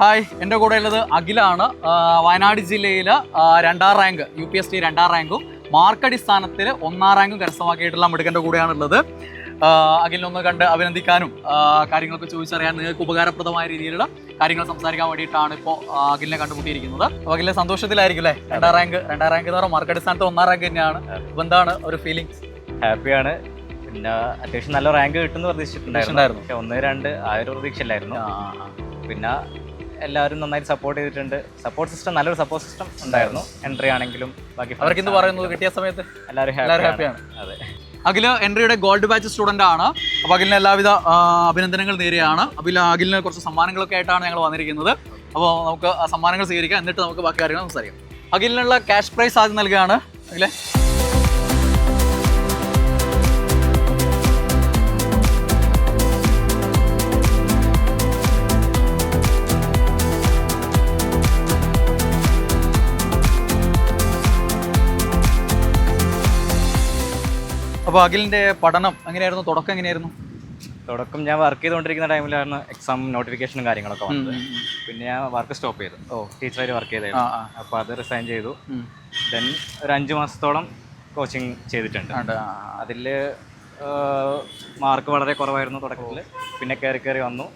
Hi, എൻ്റെ കൂടെ ഉള്ളത് അഖിലാണ്. വയനാട് ജില്ലയിൽ 2ാം റാങ്ക് UPSC 2ാം റാങ്കും മാർക്കടിസ്ഥാനത്തിൽ 1ാം റാങ്കും കരസ്ഥമാക്കിയിട്ടുള്ള മിടുക്കൻ്റെ കൂടെയാണുള്ളത്. അഖിലിനൊന്ന് കണ്ട് അഭിനന്ദിക്കാനും കാര്യങ്ങളൊക്കെ ചോദിച്ചറിയാൻ നിങ്ങൾക്ക് ഉപകാരപ്രദമായ രീതിയിലുള്ള കാര്യങ്ങൾ സംസാരിക്കാൻ വേണ്ടിയിട്ടാണ് ഇപ്പോൾ അഖിലിനെ കണ്ടുമുട്ടിയിരിക്കുന്നത്. അപ്പോൾ അഖിലിനെ സന്തോഷത്തിലായിരിക്കും അല്ലേ? 2ാം റാങ്ക് എന്ന് പറഞ്ഞാൽ മാർക്കടിസ്ഥാനത്ത് 1ാം റാങ്ക് തന്നെയാണ്. അപ്പോൾ എന്താണ് ഒരു ഫീലിങ്സ്? ഹാപ്പിയാണ്. പിന്നെ അത്യാവശ്യം നല്ല റാങ്ക് കിട്ടുമെന്ന് പ്രതീക്ഷിച്ചിട്ടുണ്ടായിരുന്നു. പക്ഷെ 1-2 ആ ഒരു പ്രതീക്ഷയില്ലായിരുന്നു. പിന്നെ എല്ലാവരും നന്നായിട്ട് സപ്പോർട്ട് ചെയ്തിട്ടുണ്ട്. സപ്പോർട്ട് സിസ്റ്റം, നല്ലൊരു സപ്പോർട്ട് സിസ്റ്റം ഉണ്ടായിരുന്നു. എൻട്രി ആണെങ്കിലും ബാക്കി അവർക്ക് എന്ത് പറയുന്നത് കിട്ടിയ സമയത്ത് എല്ലാവരും ഹാപ്പിയാണ്. അതെ, അഖിൽ എൻട്രിയുടെ ഗോൾഡ് ബാച്ച് സ്റ്റുഡൻ്റ് ആണ്. അപ്പോൾ അഖിലിന് എല്ലാവിധ അഭിനന്ദനങ്ങൾ നേരെയാണ്. അപ്പോൾ അഖിലിന് കുറച്ച് സമ്മാനങ്ങളൊക്കെ ആയിട്ടാണ് ഞങ്ങൾ വന്നിരിക്കുന്നത്. അപ്പോൾ നമുക്ക് ആ സമ്മാനങ്ങൾ സ്വീകരിക്കാം, എന്നിട്ട് നമുക്ക് ബാക്കി കാര്യങ്ങൾ സംസാരിക്കാം. അഖിലിനുള്ള ക്യാഷ് പ്രൈസ് ആദ്യം നൽകുകയാണ്. അഖിലെ, അപ്പോൾ അഖിലിൻ്റെ പഠനം എങ്ങനെയായിരുന്നു? തുടക്കം എങ്ങനെയായിരുന്നു? തുടക്കം ഞാൻ വർക്ക് ചെയ്തുകൊണ്ടിരിക്കുന്ന ടൈമിലാണ് എക്സാം നോട്ടിഫിക്കേഷനും കാര്യങ്ങളൊക്കെ വന്നത്. പിന്നെ ഞാൻ വർക്ക് സ്റ്റോപ്പ് ചെയ്തു. ടീച്ചറായിട്ട് വർക്ക് ചെയ്തായിരുന്നു. അപ്പോൾ അത് റിസൈൻ ചെയ്തു. ദെൻ ഒരു 5 മാസത്തോളം കോച്ചിങ് ചെയ്തിട്ടുണ്ട്. അതിൽ മാർക്ക് വളരെ കുറവായിരുന്നു തുടക്കത്തിൽ. പിന്നെ കയറി വന്നു.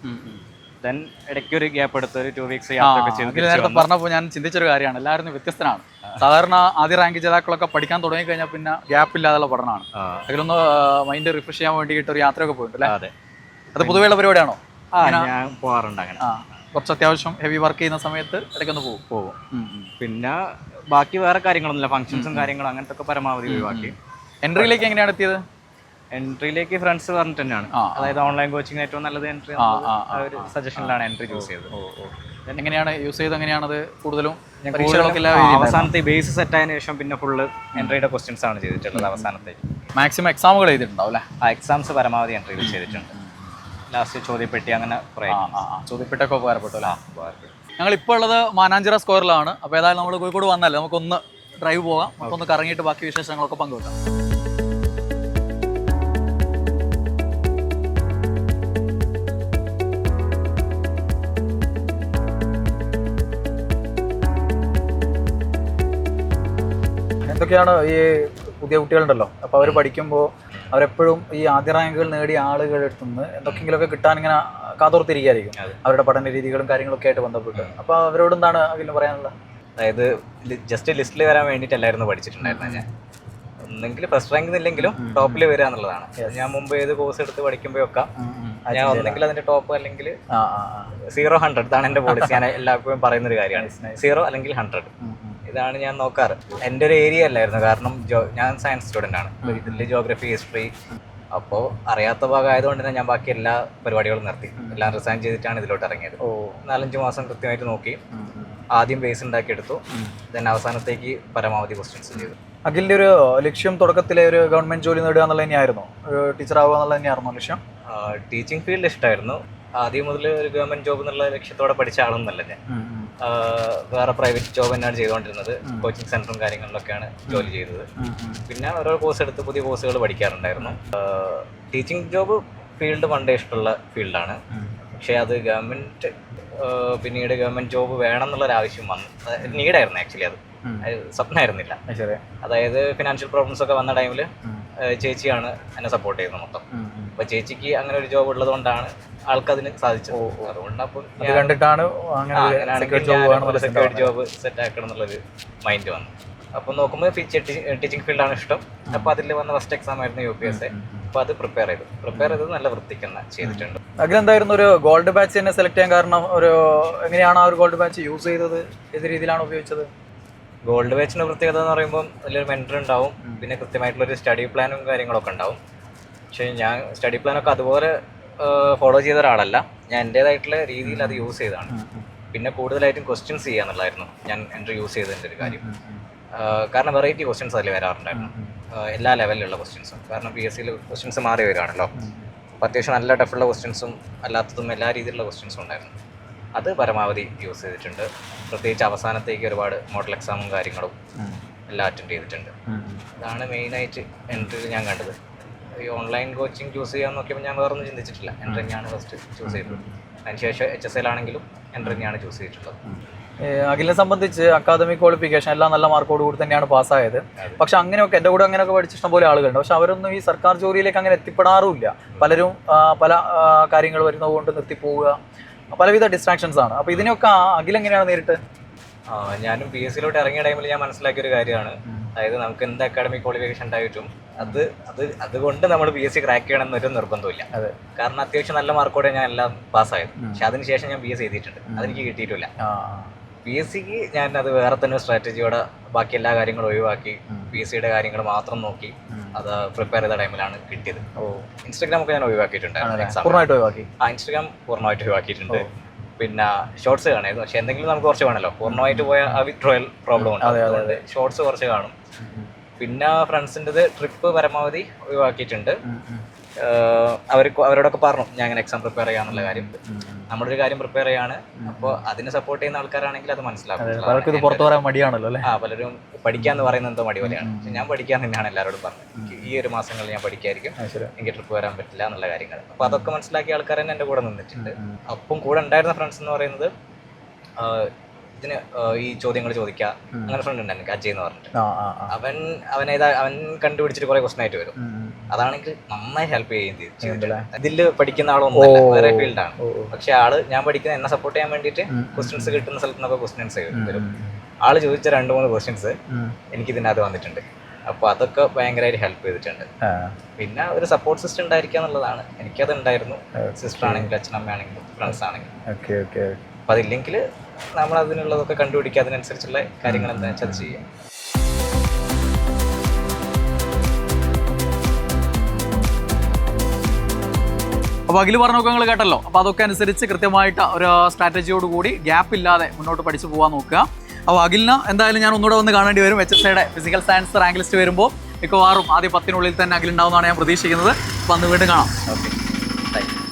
ദെൻ ഇടയ്ക്ക് ഒരു ഗ്യാപ്പ് എടുത്ത് ഒരു 2 വീക്സ് യാത്രയൊക്കെ ചെയ്തു. നേരത്തെ പറഞ്ഞപ്പോൾ ഞാൻ ചിന്തിച്ചൊരു കാര്യമാണ്, എല്ലാവരും വ്യത്യസ്തനാണ്. സാധാരണ ആദ്യ റാങ്ക് ജേതാക്കളൊക്കെ പഠിക്കാൻ തുടങ്ങി കഴിഞ്ഞാൽ പിന്നെ ഗ്യാപ്പ് ഇല്ലാതെയുള്ള പഠനമാണ്. അതിലൊന്ന് മൈൻഡ് റിഫ്രഷ് ചെയ്യാൻ വേണ്ടിയിട്ട് ഒരു യാത്രയൊക്കെ പോയിട്ടില്ലേ? അതെ. അത് പൊതുവെയുള്ള പരിപാടിയാണോ? ഞാൻ പോകാറുണ്ട് അങ്ങനെ. കുറച്ച് അത്യാവശ്യം ഹെവി വർക്ക് ചെയ്യുന്ന സമയത്ത് ഇടയ്ക്കൊന്ന് പോകും. പിന്നെ ബാക്കി വേറെ കാര്യങ്ങളൊന്നുമില്ല, ഫംഗ്ഷൻസും കാര്യങ്ങളും അങ്ങനത്തെ ഒക്കെ പരമാവധി ഒഴിവാക്കി. എൻട്രിയിലേക്ക് എങ്ങനെയാണ് എത്തിയത്? എൻട്രിയിലേക്ക് ഫ്രണ്ട്സ് പറഞ്ഞിട്ട് തന്നെയാണ്. അതായത് ഓൺലൈൻ കോച്ചിങ് ഏറ്റവും നല്ലത് എൻട്രി ഒരു സജഷനിലാണ് എൻട്രി ചൂസ് ചെയ്തത്. എങ്ങനെയാണ് യൂസ് ചെയ്തത്? എങ്ങനെയാണത് കൂടുതലും അവസാനത്തെ ബേസ് സെറ്റ് ആയതിനു ശേഷം പിന്നെ ഫുള്ള് എൻട്രിയുടെ ക്വസ്റ്റ്യൻസ് ആണ് ചെയ്തിട്ടുള്ളത്. അവസാനത്തേക്ക് മാക്സിമം എക്സാമുകൾ ചെയ്തിട്ടുണ്ടാവും അല്ലേ? എക്സാംസ് പരമാവധി എൻട്രിയിൽ ചെയ്തിട്ടുണ്ട്. ലാസ്റ്റ് ചോദ്യപ്പെട്ടി അങ്ങനെ ചോദ്യപ്പെട്ടൊക്കെ ഉപകാരപ്പെട്ടു അല്ലേ? ഞങ്ങൾ ഇപ്പോൾ ഉള്ളത് മാനാഞ്ചിറ സ്ക്വയറിലാണ്. അപ്പോൾ ഏതായാലും നമ്മൾ കോഴിക്കോട് വന്നല്ലേ, നമുക്കൊന്ന് ഡ്രൈവ് പോകാം, നമുക്കൊന്ന് കറങ്ങിയിട്ട് ബാക്കി വിശേഷങ്ങളൊക്കെ പങ്കുവെക്കാം. എന്തൊക്കെയാണ് ഈ പുതിയ കുട്ടികളുണ്ടല്ലോ, അപ്പോൾ അവർ പഠിക്കുമ്പോൾ അവരെപ്പോഴും ഈ ആദ്യ റാങ്കുകൾ നേടിയ ആളുകളുടെ അടുത്ത് നിന്ന് എന്തൊക്കെയെങ്കിലുമൊക്കെ കിട്ടാൻ ഇങ്ങനെ കാതോർത്തിരിക്കുകയായിരിക്കും, അവരുടെ പഠന രീതികളും കാര്യങ്ങളൊക്കെ ആയിട്ട് ബന്ധപ്പെട്ട്. അപ്പോൾ അവരോട് എന്താണ് അതിന് പറയാനുള്ളത്? അതായത് ജസ്റ്റ് ലിസ്റ്റിൽ വരാൻ വേണ്ടിയിട്ടല്ലായിരുന്നു പഠിച്ചിട്ടുണ്ടായിരുന്നത് ഞാൻ. ഒന്നെങ്കിൽ ഫസ്റ്റ് റാങ്ക് ഇല്ലെങ്കിലും ടോപ്പിൽ വരിക എന്നുള്ളതാണ്. ഞാൻ മുമ്പ് ഏത് കോഴ്സ് എടുത്ത് പഠിക്കുമ്പോഴൊക്കെ ഞാൻ ഒന്നെങ്കിൽ അതിന്റെ ടോപ്പ് അല്ലെങ്കിൽ 0-100 ഇതാണ് എൻ്റെ പോളിസി. ഞാൻ എല്ലാവർക്കും പറയുന്നൊരു കാര്യമാണ്, 0 അല്ലെങ്കിൽ 100. ഇതാണ് ഞാൻ നോക്കാറ്. എൻ്റെ ഒരു ഏരിയ അല്ലായിരുന്നു, കാരണം ഞാൻ സയൻസ് സ്റ്റുഡൻ്റ് ആണ്. ഇതിൽ ജോഗ്രഫി, ഹിസ്റ്ററി. അപ്പോൾ അറിയാത്ത ഭാഗം ആയതുകൊണ്ട് തന്നെ ഞാൻ ബാക്കി എല്ലാ പരിപാടികളും നിർത്തി, എല്ലാം റിസൈൻ ചെയ്തിട്ടാണ് ഇതിലോട്ട് ഇറങ്ങിയത്. 4-5 മാസം കൃത്യമായിട്ട് നോക്കി, ആദ്യം ബേസ് ഉണ്ടാക്കിയെടുത്തു. ദെൻ അവസാനത്തേക്ക് പരമാവധി ക്വസ്റ്റ്യൻസ് ചെയ്തു. അഖിലിൻ്റെ ഒരു ലക്ഷ്യം തുടക്കത്തിലെ ഒരു ഗവൺമെൻറ് ജോലി നേടുക എന്നുള്ളത് തന്നെയായിരുന്നു? ടീച്ചർ ആവുക എന്നുള്ളത് തന്നെയായിരുന്നു ലക്ഷ്യം? ടീച്ചിങ് ഫീൽഡ് ഇഷ്ടമായിരുന്നു. ആദ്യം മുതൽ ഒരു ഗവൺമെൻറ് ജോബ് എന്നുള്ള ലക്ഷ്യത്തോടെ പഠിച്ച ആളൊന്നുമല്ല ഞാൻ. വേറെ പ്രൈവറ്റ് ജോബ് തന്നെയാണ് ചെയ്തുകൊണ്ടിരുന്നത്. കോച്ചിങ് സെന്ററും കാര്യങ്ങളിലൊക്കെയാണ് ജോലി ചെയ്തത്. പിന്നെ ഓരോ കോഴ്സ് എടുത്ത് പുതിയ കോഴ്സുകൾ പഠിക്കാറുണ്ടായിരുന്നു. ടീച്ചിങ് ജോബ് ഫീൽഡ് പണ്ടേ ഇഷ്ടമുള്ള ഫീൽഡാണ്. പക്ഷേ അത് പിന്നീട് ഗവൺമെൻറ് ജോബ് വേണം എന്നുള്ളൊരു ആവശ്യം വന്നു. നീഡായിരുന്നു ആക്ച്വലി, അത് സ്വപ്നമായിരുന്നില്ല. അതായത് ഫിനാൻഷ്യൽ പ്രോബ്ലംസ് ഒക്കെ വന്ന ടൈമിൽ ചേച്ചിയാണ് എന്നെ സപ്പോർട്ട് ചെയ്യുന്നത് മൊത്തം. അപ്പോൾ ചേച്ചിക്ക് അങ്ങനെ ഒരു ജോബ് ഉള്ളത് കൊണ്ടാണ് ആൾക്കതിന് സാധിച്ചത്. അതുകൊണ്ട് അപ്പോൾ കണ്ടിട്ടാണ് സെക്യൂരിറ്റി ജോബ് സെറ്റ് ആക്കണം എന്നുള്ളൊരു മൈൻഡ് വന്നു. അപ്പോൾ നോക്കുമ്പോൾ ടീച്ചിങ് ഫീൽഡാണ് ഇഷ്ടം. അപ്പോൾ അതിൽ വന്ന ഫസ്റ്റ് എക്സാം ആയിരുന്നു UPSC. അപ്പോൾ അത് പ്രിപ്പയർ ചെയ്തത് നല്ല വൃത്തിക്ക് തന്നെ ചെയ്തിട്ടുണ്ട്. അതിലെന്തായിരുന്നു ഒരു ഗോൾഡ് ബാച്ച് തന്നെ സെലക്ട് ചെയ്യാൻ കാരണം? എങ്ങനെയാണ് ആ ഒരു ഗോൾഡ് ബാച്ച് യൂസ് ചെയ്തത്? ഏത് രീതിയിലാണ് ഉപയോഗിച്ചത്? ഗോൾഡ് ബാച്ചിൻ്റെ പ്രത്യേകത എന്ന് പറയുമ്പോൾ അതിലൊരു മെൻറ്റർ ഉണ്ടാവും, പിന്നെ കൃത്യമായിട്ടുള്ളൊരു സ്റ്റഡി പ്ലാനും കാര്യങ്ങളൊക്കെ ഉണ്ടാവും. പക്ഷേ ഞാൻ സ്റ്റഡി പ്ലാനൊക്കെ അതുപോലെ ഫോളോ ചെയ്ത ഒരാളല്ല. ഞാൻ എൻ്റേതായിട്ടുള്ള രീതിയിൽ അത് യൂസ് ചെയ്തതാണ്. പിന്നെ കൂടുതലായിട്ടും ക്വസ്റ്റ്യൻസ് ചെയ്യാന്നുള്ളതായിരുന്നു ഞാൻ എൻട്രി യൂസ് ചെയ്തതിൻ്റെ ഒരു കാര്യം. കാരണം വെറൈറ്റി ക്വസ്റ്റ്യൻസ് അതിൽ വരാറുണ്ടായിരുന്നു, എല്ലാ ലെവലിലുള്ള ക്വസ്റ്റ്യൻസും. കാരണം PSCയിൽ ക്വസ്റ്റ്യൻസ് മാറി വരികയാണല്ലോ. അപ്പോൾ അത്യാവശ്യം നല്ല ടഫുള്ള ക്വസ്റ്റ്യൻസും അല്ലാത്തതും എല്ലാ രീതിയിലുള്ള ക്വസ്റ്റ്യൻസും ഉണ്ടായിരുന്നു. അത് പരമാവധി യൂസ് ചെയ്തിട്ടുണ്ട്. പ്രത്യേകിച്ച് അവസാനത്തേക്ക് ഒരുപാട് മോഡൽ എക്സാമും കാര്യങ്ങളും എല്ലാം അറ്റൻഡ് ചെയ്തിട്ടുണ്ട്. അതാണ് മെയിനായിട്ട് എൻട്രിയിൽ ഞാൻ കണ്ടത്. ഈ ഓൺലൈൻ കോച്ചിങ് ചൂസ് ചെയ്യാൻ നോക്കിയപ്പോൾ ഞാൻ വേറൊന്നും ചിന്തിച്ചിട്ടില്ല. എൻട്രി തന്നെയാണ് ഫസ്റ്റ് ചൂസ് ചെയ്തത്. അതിനുശേഷം HSL ആണെങ്കിലും എൻട്രി തന്നെയാണ് ചൂസ് ചെയ്തിട്ടുള്ളത്. അഖിലിനെ സംബന്ധിച്ച് അക്കാദമിക് ക്വാളിഫിക്കേഷൻ എല്ലാം നല്ല മാർക്കോട് കൂടി തന്നെയാണ് പാസ്സായത്. പക്ഷെ അങ്ങനെയൊക്കെ എൻ്റെ കൂടെ അങ്ങനെയൊക്കെ പഠിച്ച ഇഷ്ടം പോലെ ആളുകളുണ്ട്. പക്ഷെ അവരൊന്നും ഈ സർക്കാർ ജോലിയിലേക്ക് അങ്ങനെ എത്തിപ്പെടാറുമില്ല. പലരും പല കാര്യങ്ങൾ വരുന്നത് കൊണ്ട് നിർത്തിപ്പോവുക, പലവിധ ഡിസ്ട്രാക്ഷൻസ് ആണ്. അപ്പോൾ ഇതിനൊക്കെ അഖിൽ എങ്ങനെയാണ് നേരിട്ട്? ഞാനും PSC യിലോട്ട് ഇറങ്ങിയ ടൈമിൽ ഞാൻ മനസ്സിലാക്കിയ ഒരു കാര്യമാണ്, അതായത് നമുക്ക് എന്ത് അക്കാഡമിക് ക്വാളിഫിക്കേഷൻ ഉണ്ടായിട്ടും അതുകൊണ്ട് നമ്മൾ PSC ക്രാക്ക് ചെയ്യണം എന്നൊരു നിർബന്ധമില്ല. കാരണം അത്യാവശ്യം നല്ല മാർക്കോടെ ഞാൻ എല്ലാം പാസ്സായത്. പക്ഷെ അതിനുശേഷം ഞാൻ PSC എഴുതിയിട്ടുണ്ട്, അതെനിക്ക് കിട്ടിയിട്ടില്ല. PSCക്ക് ഞാൻ അത് വേറെ തന്നെ സ്ട്രാറ്റജിയോടെ ബാക്കി എല്ലാ കാര്യങ്ങളും ഒഴിവാക്കി PSC യുടെ കാര്യങ്ങൾ മാത്രം നോക്കി അത് പ്രിപ്പയർ ചെയ്ത ടൈമിലാണ് കിട്ടിയത്. ഇൻസ്റ്റാഗ്രാം ഒക്കെ ഞാൻ ഒഴിവാക്കിയിട്ടുണ്ട്. ഇൻസ്റ്റാഗ്രാം പൂർണ്ണമായിട്ട് ഒഴിവാക്കിയിട്ടുണ്ട്. പിന്നെ ഷോർട്സ് കാണായിരുന്നു. പക്ഷെ എന്തെങ്കിലും നമുക്ക് കുറച്ച് വേണമല്ലോ, പൂർണ്ണമായിട്ട് പോയ ആ വിത്ഡ്രോയൽ പ്രോബ്ലം ഉണ്ട്, അതുകൊണ്ട് ഷോർട്സ് കുറച്ച് കാണും. പിന്നെ ഫ്രണ്ട്സിൻ്റെത് ട്രിപ്പ് പരമാവധി ഒഴിവാക്കിയിട്ടുണ്ട്. അവരോടൊക്കെ പറഞ്ഞു ഞാൻ അങ്ങനെ എക്സാം പ്രിപ്പയർ ചെയ്യാന്നുള്ള കാര്യം. നമ്മളൊരു കാര്യം പ്രിപ്പയർ ചെയ്യാണ്, അപ്പോൾ അതിനെ സപ്പോർട്ട് ചെയ്യുന്ന ആൾക്കാരാണെങ്കിൽ അത് മനസ്സിലാക്കും. പലരും പഠിക്കാന്ന് പറയുന്നത് എന്തോ മടി പോലെയാണ്. പക്ഷെ ഞാൻ പഠിക്കാൻ തന്നെയാണ് എല്ലാവരോടും പറഞ്ഞത്. ഈ ഒരു മാസങ്ങളിൽ ഞാൻ പഠിക്കായിരിക്കും, എനിക്ക് ട്രിപ്പ് വരാൻ പറ്റില്ല എന്നുള്ള കാര്യങ്ങൾ. അപ്പോൾ അതൊക്കെ മനസ്സിലാക്കിയ ആൾക്കാർ തന്നെ എൻ്റെ കൂടെ നിന്നിട്ടുണ്ട്. അപ്പം കൂടെ ഉണ്ടായിരുന്ന ഫ്രണ്ട്സ് എന്ന് പറയുന്നത് ഇതിന് ഈ ചോദ്യങ്ങൾ ചോദിക്കുക, അങ്ങനെ ഫ്രണ്ട് ഉണ്ട് എനിക്ക്, അജയ് എന്ന് പറഞ്ഞിട്ട്. അവൻ കണ്ടുപിടിച്ചിട്ട് കുറെ ക്വസ്റ്റൻ ആയിട്ട് വരും. അതാണെങ്കിൽ നന്നായി ഹെൽപ്പ് ചെയ്തിട്ടുണ്ട്. ഇതിൽ പഠിക്കുന്ന ആളൊന്നുമല്ല, വേറെ ഫീൽഡാണ്. പക്ഷെ ഞാൻ പഠിക്കുന്ന എന്നെ സപ്പോർട്ട് ചെയ്യാൻ വേണ്ടിയിട്ട് ക്വസ്റ്റ്യൻസ് കിട്ടുന്ന സ്ഥലത്ത് നിന്നൊക്കെ ക്വസ്റ്റ്യൻസ് വരും. ആള് ചോദിച്ച 2-3 ക്വസ്റ്റ്യൻസ് എനിക്ക് ഇതിനകത്ത് വന്നിട്ടുണ്ട്. അപ്പോൾ അതൊക്കെ ഭയങ്കരമായിട്ട് ഹെൽപ്പ് ചെയ്തിട്ടുണ്ട്. പിന്നെ ഒരു സപ്പോർട്ട് സിസ്റ്റം ഉണ്ടായിരിക്കുക എന്നുള്ളതാണ്. എനിക്കത് ഉണ്ടായിരുന്നു. സിസ്റ്റർ ആണെങ്കിലും അച്ഛനമ്മയാണെങ്കിലും ഫ്രണ്ട്സ് ആണെങ്കിലും. അപ്പം അതില്ലെങ്കിൽ നമ്മൾ അതിനുള്ളതൊക്കെ കണ്ടുപിടിക്കുക, അതിനനുസരിച്ചുള്ള കാര്യങ്ങൾ എന്താ വെച്ചാൽ അത് ചെയ്യാം. അപ്പോൾ അഖിൽ പറഞ്ഞ നോക്കുക നിങ്ങൾ കേട്ടല്ലോ. അപ്പോൾ അതൊക്കെ അനുസരിച്ച് കൃത്യമായിട്ട് ഒരു സ്ട്രാറ്റജിയോട് കൂടി ഗ്യാപ്പ് ഇല്ലാതെ മുന്നോട്ട് പഠിച്ചു പോകാൻ നോക്കുക. അപ്പോൾ അഖിലിന് എന്തായാലും ഞാൻ ഒന്നുകൂടെ വന്ന് കാണേണ്ടി വരും. HSIയുടെ ഫിസിക്കൽ സയൻസ് റാങ്ക് ലിസ്റ്റ് വരുമ്പോൾ മിക്കവാറും ആദ്യ 10-നുള്ളിൽ തന്നെ അഖിൽ ഉണ്ടാവുമെന്നാണ് ഞാൻ പ്രതീക്ഷിക്കുന്നത്. അപ്പോൾ അന്ന് വീണ്ടും കാണാം. Okay, thank you.